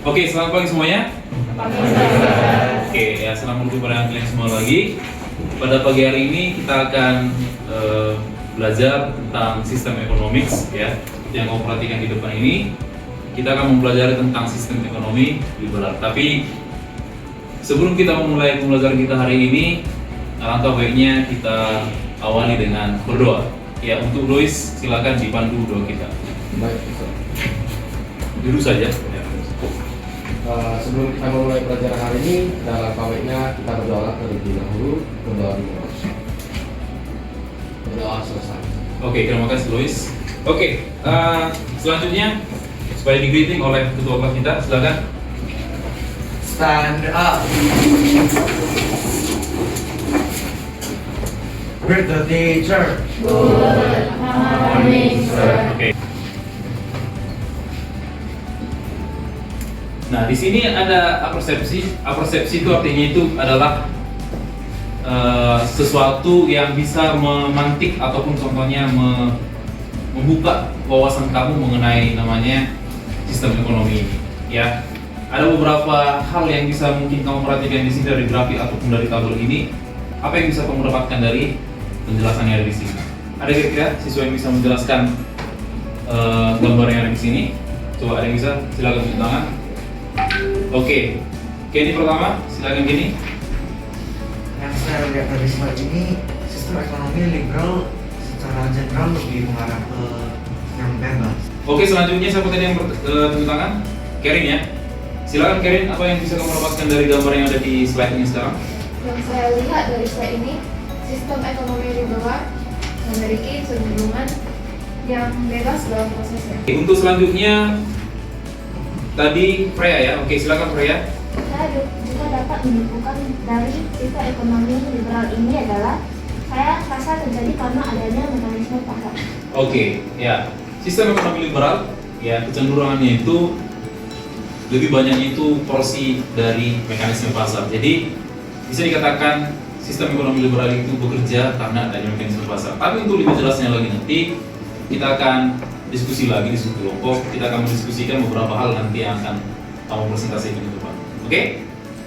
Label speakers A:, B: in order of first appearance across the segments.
A: Oke, selamat pagi semuanya. Oke, ya selamat berjumpa dengan kalian semua lagi. Pada pagi hari ini kita akan belajar tentang sistem economics ya. Yang kamu perhatikan di depan ini, kita akan mempelajari tentang sistem ekonomi liberal. Tapi sebelum kita memulai pembelajaran kita hari ini, alangkah baiknya kita awali dengan berdoa. Ya, untuk Lois silakan dipandu doa kita.
B: Baik,
A: Dulu saja. Ya.
B: Sebelum kita memulai pelajaran hari ini, dalam baiknya kita berdoa terlebih dahulu. Berdoa dulu. Berdoa selesai.
A: Oke, terima kasih Lois. Oke, selanjutnya supaya di-greeting oleh ketua kelas kita, silakan.
C: Stand up. Greet the teacher.
D: Good morning, sir.
A: Oke. Nah, di sini ada apersepsi. Apersepsi itu artinya itu adalah sesuatu yang bisa memantik ataupun contohnya membuka wawasan kamu mengenai namanya sistem ekonomi ini. Ya, ada beberapa hal yang bisa mungkin kamu perhatikan di sini dari grafik ataupun dari tabel ini. Apa yang bisa kamu dapatkan dari penjelasan yang ada di sini? Ada kira-kira siswa yang bisa menjelaskan gambar yang ada di sini? Coba ada yang bisa? Silakan tunjuk tangan. Oke, Kenny pertama, silakan Kenny.
C: Yang saya lihat dari slide ini, sistem ekonomi liberal secara general lebih mengarah ke yang bebas.
A: Oke, selanjutnya siapa tadi yang tunjuk tangan? Kerin ya. Silakan Kerin, apa yang bisa kamu dapatkan dari gambar yang ada di slide ini sekarang?
D: Yang saya lihat dari slide ini, sistem ekonomi liberal memiliki cenderungan yang bebas dalam prosesnya.
A: Oke, untuk selanjutnya tadi Freya ya. Oke, silakan Freya.
E: Saya juga dapat menyimpulkan dari sistem ekonomi liberal ini adalah saya rasa terjadi karena adanya mekanisme pasar.
A: Oke, ya. Sistem ekonomi liberal ya kecenderungannya itu lebih banyaknya itu porsi dari mekanisme pasar. Jadi bisa dikatakan sistem ekonomi liberal itu bekerja karena adanya mekanisme pasar. Tapi untuk lebih jelasnya lagi nanti kita akan diskusi lagi di suatu kelompok. Kita akan mendiskusikan beberapa hal nanti yang akan kamu presentasikan di depan. Oke?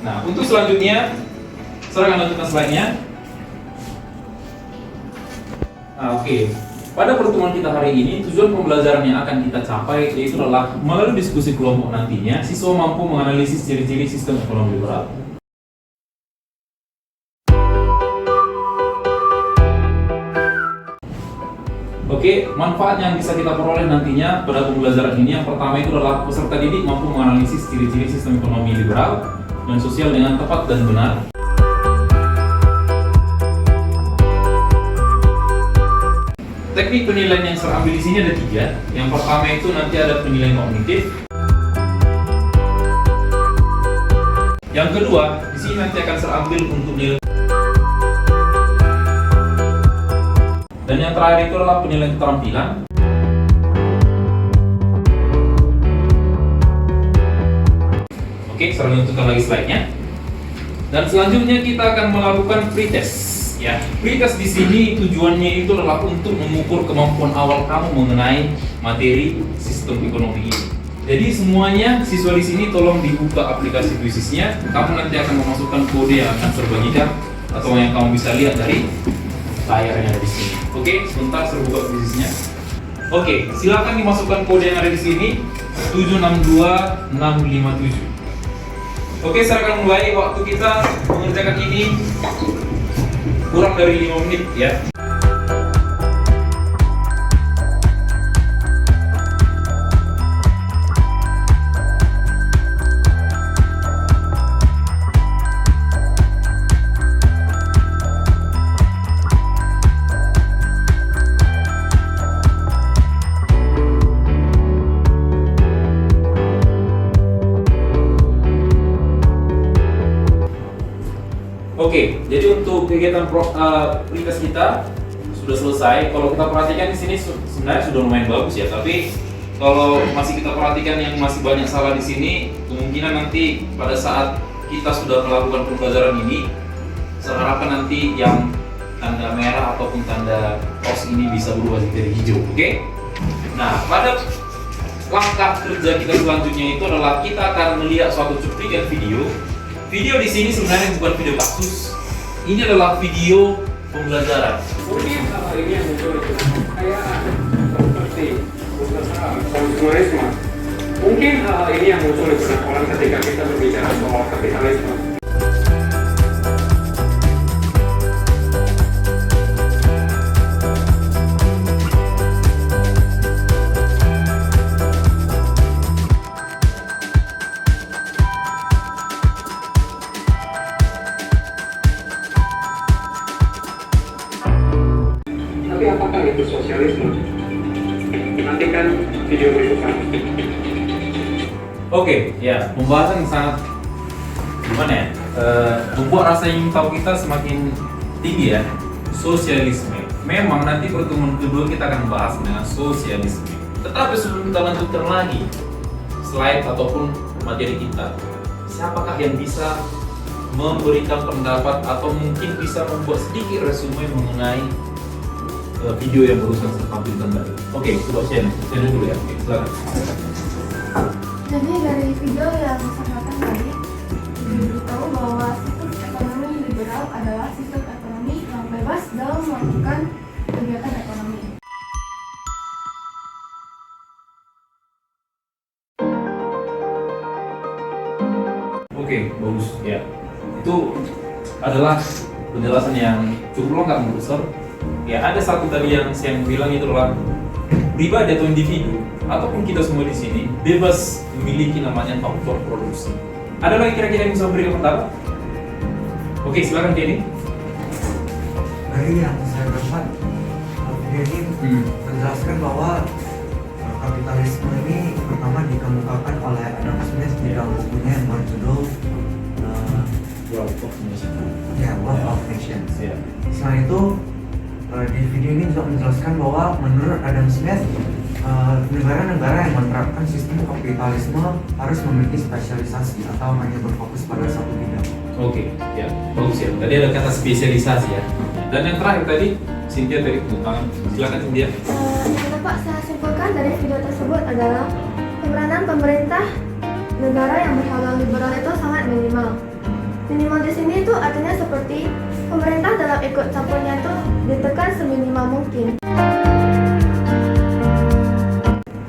A: Nah, untuk selanjutnya saya akan lanjutkan slide-nya. Nah, oke. Pada pertemuan kita hari ini, tujuan pembelajaran yang akan kita capai yaitu adalah melalui diskusi kelompok nantinya, siswa mampu menganalisis ciri-ciri sistem ekonomi liberal. Oke, manfaat yang bisa kita peroleh nantinya pada pembelajaran ini yang pertama itu adalah peserta didik mampu menganalisis ciri-ciri sistem ekonomi liberal dan sosial dengan tepat dan benar. Teknik penilaian yang terambil di sini ada 3. Yang pertama itu nanti ada penilaian kognitif. Yang kedua, di sini nanti akan terambil untuk nilai. Dan yang terakhir itu adalah penilaian keterampilan. Oke, saya lanjutkan lagi slide-nya. Dan selanjutnya kita akan melakukan pretest. Ya, pretest di sini tujuannya itu adalah untuk mengukur kemampuan awal kamu mengenai materi sistem ekonomi ini. Jadi semuanya siswa di sini tolong dibuka aplikasi Quizizz-nya. Kamu nanti akan memasukkan kode yang akan terbagikan atau yang kamu bisa lihat dari layar yang ada di sini. Oke, sebentar saya buka Quizizz-nya. Oke, silakan dimasukkan kode yang ada di sini 762657. Oke, saya akan mulai. Waktu kita mengerjakan ini kurang dari 5 menit ya. Oke, jadi untuk kegiatan pretest kita sudah selesai. Kalau kita perhatikan di sini sebenarnya sudah lumayan bagus ya, tapi kalau masih kita perhatikan yang masih banyak salah di sini, kemungkinan nanti pada saat kita sudah melakukan pembelajaran ini, saya harapkan nanti yang tanda merah ataupun tanda pos ini bisa berubah jadi hijau. Oke? Nah, pada langkah kerja kita selanjutnya itu adalah kita akan melihat suatu cuplikan video. Video di sini sebenarnya bukan video kasus. Ini adalah video pembelajaran.
F: Mungkin ini yang muncul itu kayak seperti konsumerisme. Mungkin ini yang muncul di benak orang ketika kita berbicara soal kapitalisme. Tapi apakah itu sosialisme? Nantikan video berikutnya.
A: Oke, ya pembahasan sangat gimana ya? Membuat rasa ingin tahu kita semakin tinggi ya. Sosialisme. Memang nanti pertemuan kedua kita akan bahas dengan sosialisme. Tetapi sebelum kita lanjutkan lagi slide ataupun materi kita, siapakah yang bisa memberikan pendapat atau mungkin bisa membuat sedikit resume mengenai video yang barusan saya tampilkan tadi? Oke, coba share dulu ya. Oke, silakan.
D: Jadi dari video yang disampaikan tadi diberitahu bahwa sistem ekonomi liberal adalah sistem ekonomi yang bebas dalam melakukan kegiatan ekonomi.
A: Oke, bagus ya. Itu adalah penjelasan yang cukup lengkap menurut saya. Ya, ada satu tadi yang saya bilang itu adalah pribadi atau individu ataupun kita semua di sini bebas memiliki namanya faktor produksi. Ada lagi kira-kira yang bisa memberikan pendapat? Oke, silakan Kenny.
C: Dari yang saya dapat, video ini menjelaskan bahwa kapitalisme ini pertama dikemukakan oleh Adam Smith di dalam bukunya yang berjudul
A: Wealth of Nations.
C: Wealth of Nations.
A: Ya.
C: Selain itu, di video ini juga menjelaskan bahwa menurut Adam Smith, negara-negara yang menerapkan sistem kapitalisme harus memiliki spesialisasi atau hanya berfokus pada satu bidang.
A: Oke, ya bagus ya. Tadi ada kata spesialisasi ya. Dan yang terakhir tadi, Cynthia tadi tepuk tangan. Silakan Cynthia.
E: Yang dapat saya simpulkan dari video tersebut adalah peranan pemerintah negara yang berhaluan liberal itu sangat minimal. Minimal di sini itu artinya seperti pemerintah dalam ikut campurnya itu ditekan seminimal mungkin.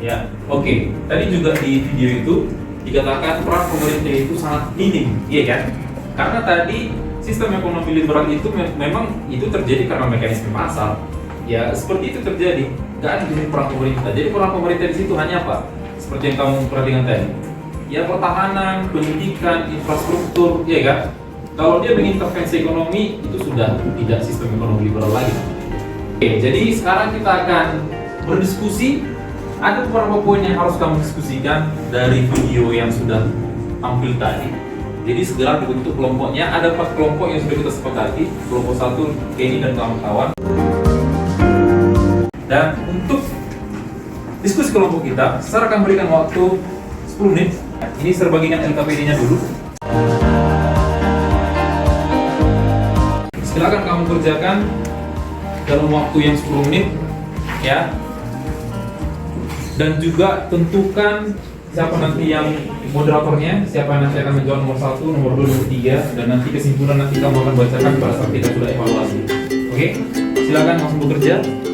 A: Ya, oke. Tadi juga di video itu dikatakan peran pemerintah itu sangat minim, iya kan? Karena tadi sistem ekonomi liberal itu memang itu terjadi karena mekanisme pasar. Ya, seperti itu terjadi. Gak ada di peran pemerintah. Jadi peran pemerintah di situ hanya apa? Seperti yang kamu perhatikan tadi. Ya, pertahanan, pendidikan, infrastruktur, ya kan? Kalau dia mengintervensi ekonomi, itu sudah tidak sistem ekonomi liberal lagi. Oke, jadi sekarang kita akan berdiskusi. Ada beberapa poin yang harus kamu diskusikan dari video yang sudah tampil tadi. Jadi segera dibentuk kelompoknya. Ada 4 kelompok yang sudah kita sepakati. Kelompok 1, Kenny dan kawan-kawan. Dan untuk diskusi kelompok kita, saya akan berikan waktu 10 menit. Ini saya bagikan LKPD-nya dulu. Silakan kamu kerjakan dalam waktu yang 10 menit ya. Dan juga tentukan siapa nanti yang moderatornya, siapa yang nanti akan menjawab nomor 1, nomor 2, nomor 3, dan nanti kesimpulan nanti kamu akan bacakan pada saat kita sudah evaluasi. Oke? Silakan langsung bekerja.
E: Nomor 1.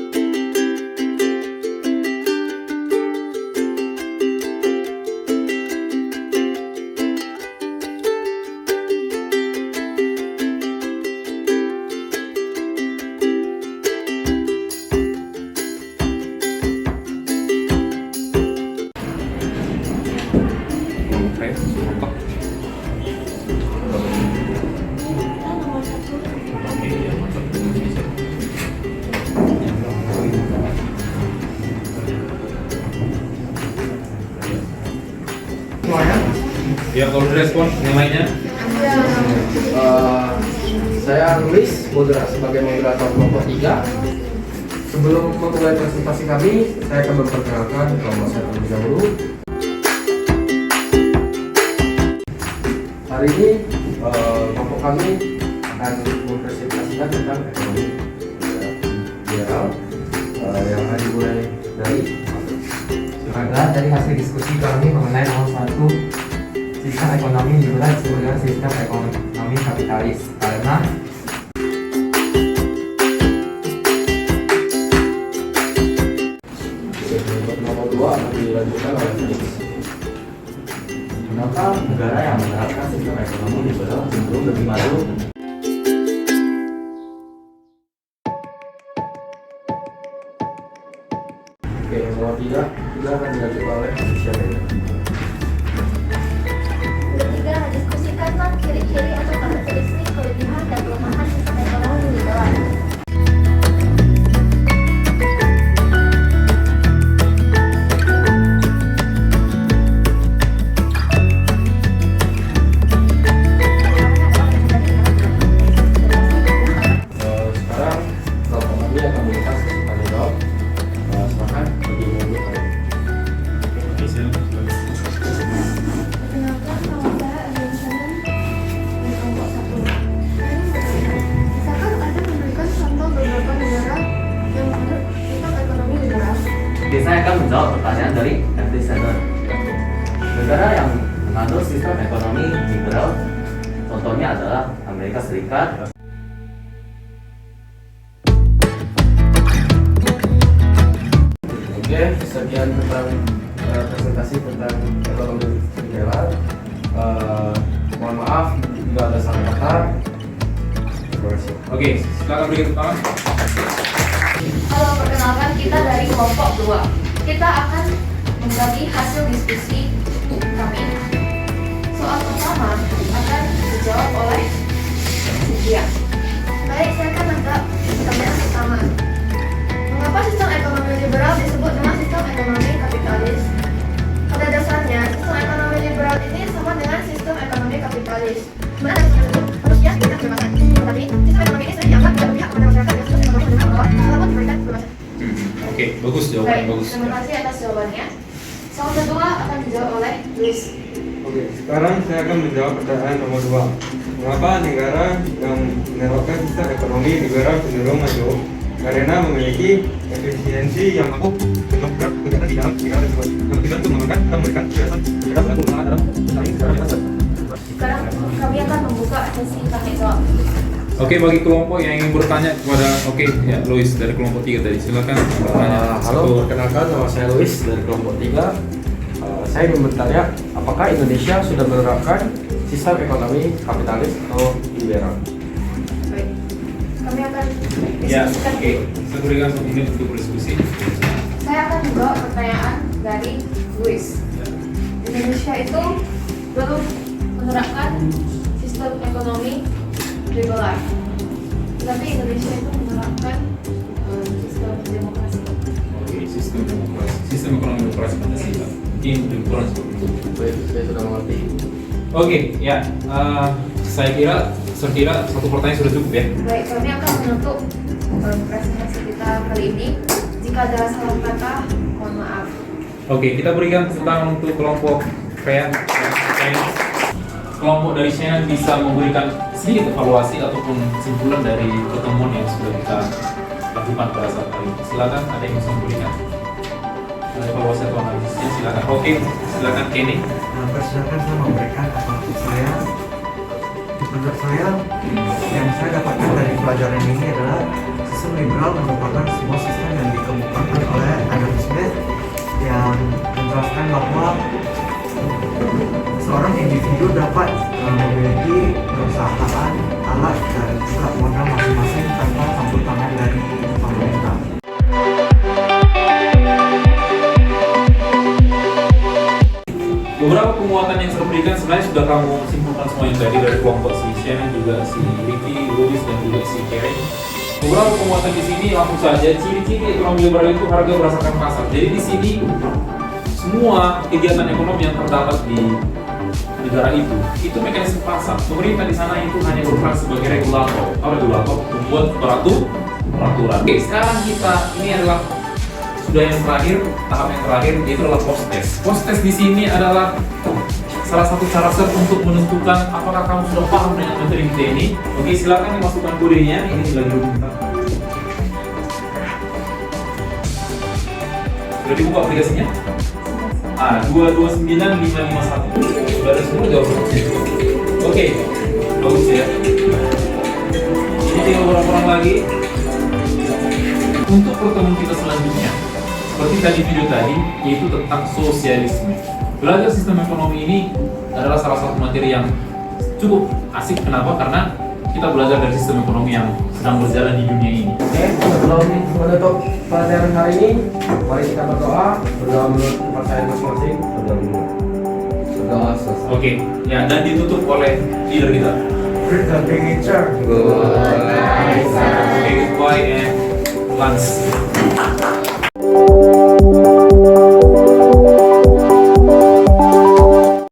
C: Semuanya,
A: Ya, kalau direspon yang lainnya.
B: Saya Luis sebagai moderator kelompok 3. Sebelum memulai presentasi kami, saya akan memperkenalkan kelompok saya terlebih dahulu. Hari ini kelompok kami akan mempresentasikan tentang ekonomi liberal yang akan dimulai dari
C: adalah dari hasil diskusi kami mengenai nomor 1 sistem ekonomi liberal disebut dengan sistem ekonomi kapitalis karena
B: Nomor 2 akan dilanjutkan oleh Felix.
C: mengapa negara yang menerapkan sistem ekonomi liberal cenderung lebih maju.
B: Oke, nomor 3 akan dilanjutkan oleh Alicia Mena.
E: Ketiga, diskusikanlah ciri-ciri atau karakteristik kelebihan dan kelemahan sistem ekonomi liberal.
B: Sekarang kelompok kami akan memberikan sesi tanya jawab. Silakan bagi dulu.
E: Perkenalkan, nama saya Adrian Shannon dari kelompok 1. Misalkan ada memberikan contoh beberapa negara yang menurut sistem ekonomi liberal.
C: Oke, saya akan menjawab pertanyaan dari Andy Shannon. Negara yang menganut sistem ekonomi liberal contohnya adalah Amerika Serikat.
B: Oke, sekian tentang presentasi tentang ekonomi liberal. Mohon maaf jika ada salah kata. Terima kasih.
A: Oke, silakan beri tepuk tangan.
G: Halo, perkenalkan kita dari kelompok 2. Kita akan membagi hasil diskusi kami. Soal pertama akan dijawab oleh Cynthia.
E: Baik, saya akan menjawab pertanyaan pertama. Mengapa sistem ekonomi liberal disebut dengan sistem ekonomi kapitalis? Pada dasarnya, sistem ekonomi liberal ini sama dengan sistem ekonomi kapitalis. Sebenarnya sistem itu harusnya tidak kebebasan. Tetapi, sistem ekonomi ini sering dianggap tidak berpihak kepada masyarakat dan sistem ekonomi dengan bawah walaupun diberikan kebebasan.
A: Oke, bagus jawaban
G: Baik,
A: bagus.
G: terima kasih atas jawabannya. Soal kedua akan dijawab oleh Luis.
F: Oke, sekarang saya akan menjawab pertanyaan nomor 2. Mengapa negara yang menerapkan sistem ekonomi liberal cenderung maju? Karena memiliki efisiensi yang mampu mendongkrak kegiatan di dalam negara tersebut. Yang ketiga untuk mengembangkan dan memberikan kebebasan dan pengusaha dalam bersaing secara bebas.
G: Sekarang kami akan membuka sesi tanya jawab.
A: Oke, bagi kelompok yang ingin bertanya kepada ya Louis dari kelompok 3 tadi, silakan bertanya.
B: Halo, perkenalkan nama saya Luis dari kelompok 3. Saya ingin bertanya, apakah Indonesia sudah menerapkan sistem ekonomi kapitalis atau liberal?
G: Baik, kami akan
A: Ya,
G: diskusikan
A: oke.
G: dulu.
A: Saya berikan 1 menit untuk berdiskusi.
G: Saya akan menjawab pertanyaan dari Luis. Indonesia itu belum menerapkan sistem ekonomi liberal, tapi Indonesia itu menerapkan sistem demokrasi.
A: Oke, sistem demokrasi, sistem ekonomi demokrasi Pancasila. Mungkin lebih kurang seperti itu.
B: Baik, saya sudah mengerti.
A: Oke, ya. Saya kira 1 pertanyaan sudah cukup ya.
G: Baik, kami akan menutup presentasi kita kali ini. Jika ada salah kata, mohon maaf.
A: Oke, kita berikan kesempatan untuk kelompok kelompok dari Shannon bisa memberikan sedikit evaluasi ataupun kesimpulan dari pertemuan yang sudah kita lakukan pada saat kali ini. Silakan, ada yang bisa memberikan evaluasi atau analisisnya? Silakan. Oke, silakan Kenny.
C: Persilakan saya memberikan evaluasi saya. Menurut saya, yang saya dapatkan dari pelajaran ini adalah sistem liberal merupakan sebuah sistem yang dikemukakan oleh Adam Smith yang menjelaskan bahwa seorang individu dapat memiliki perusahaan, alat, dan juga modal masing-masing tanpa campur tangan dari pemerintah.
A: Beberapa penguatan yang saya berikan sebenarnya sudah kamu simpulkan semua yang tadi dari kelompok si Shannon, juga si Ricky, Louis, dan juga si Karen. Beberapa penguatan di sini langsung saja ciri-ciri ekonomi liberal itu harga berdasarkan pasar. Jadi di sini semua kegiatan ekonomi yang terdapat di negara itu mekanisme pasar. Pemerintah di sana itu hanya berperan sebagai regulator. Apa regulator? Membuat peraturan. Oke, sekarang ini adalah sudah yang terakhir, tahap yang terakhir, yaitu adalah post test. Post test di sini adalah salah satu cara set untuk menentukan apakah kamu sudah paham dengan materi kita ini. Oke, silakan dimasukkan kodenya. Ini lagi bentar. Sudah dibuka aplikasinya? 229.551. Sudah ada semua jawabannya. Oke, bagus ya. Ini tinggal beberapa orang lagi. Untuk pertemuan kita selanjutnya, seperti tadi video tadi, yaitu tentang sosialisme. Belajar sistem ekonomi ini adalah salah satu materi yang cukup asik. Kenapa? Karena kita belajar dari sistem ekonomi yang sedang berjalan di dunia ini.
B: Oke, sebelum menutup pelajaran hari ini, mari kita berdoa menurut kepercayaan masing-masing. Berdoa selesai.
A: Oke, ya, dan ditutup oleh leader kita.
C: Read the picture.
A: Oke, goodbye and Lance.